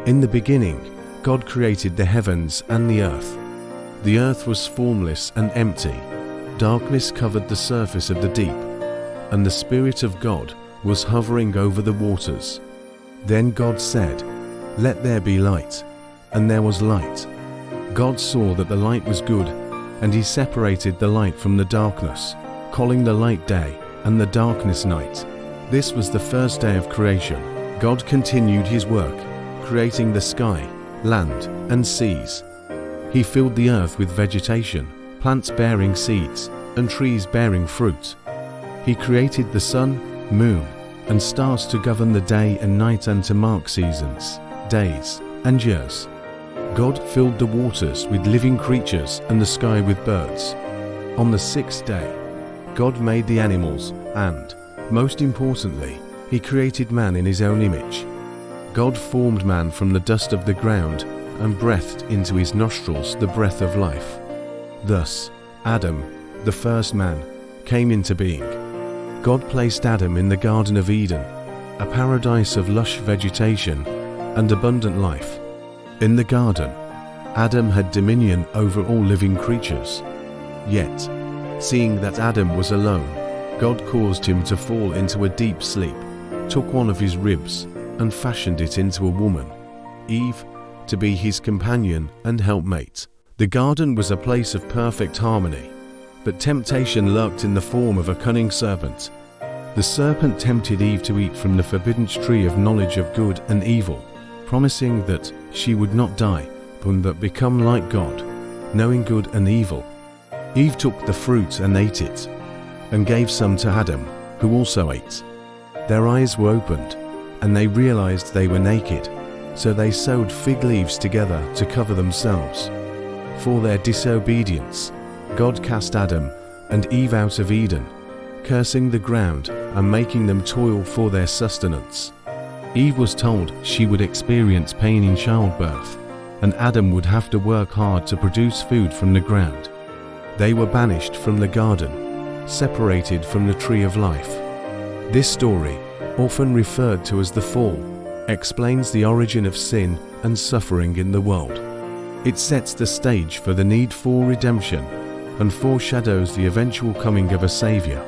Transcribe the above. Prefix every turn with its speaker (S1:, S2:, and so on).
S1: In the beginning, God created the heavens and the earth. The earth was formless and empty. Darkness covered the surface of the deep, and the Spirit of God was hovering over the waters. Then God said, "Let there be light," and there was light. God saw that the light was good, and he separated the light from the darkness, calling the light day and the darkness night. This was the first day of creation. God continued his work, creating the sky, land, and seas. He filled the earth with vegetation, plants bearing seeds, and trees bearing fruit. He created the sun, moon, and stars to govern the day and night and to mark seasons, days, and years. God filled the waters with living creatures and the sky with birds. On the sixth day, God made the animals and, most importantly, he created man in his own image. God formed man from the dust of the ground and breathed into his nostrils the breath of life. Thus, Adam, the first man, came into being. God placed Adam in the Garden of Eden, a paradise of lush vegetation and abundant life. In the garden, Adam had dominion over all living creatures. Yet, seeing that Adam was alone, God caused him to fall into a deep sleep, took one of his ribs, and fashioned it into a woman, Eve, to be his companion and helpmate. The garden was a place of perfect harmony, but temptation lurked in the form of a cunning serpent. The serpent tempted Eve to eat from the forbidden tree of knowledge of good and evil, promising that she would not die, but become like God, knowing good and evil. Eve took the fruit and ate it, and gave some to Adam, who also ate. Their eyes were opened, and they realized they were naked, so they sewed fig leaves together to cover themselves. For their disobedience, God cast Adam and Eve out of Eden, cursing the ground and making them toil for their sustenance. Eve was told she would experience pain in childbirth, and Adam would have to work hard to produce food from the ground. They were banished from the garden, separated from the tree of life. This story, often referred to as the fall, explains the origin of sin and suffering in the world. It sets the stage for the need for redemption and foreshadows the eventual coming of a Savior.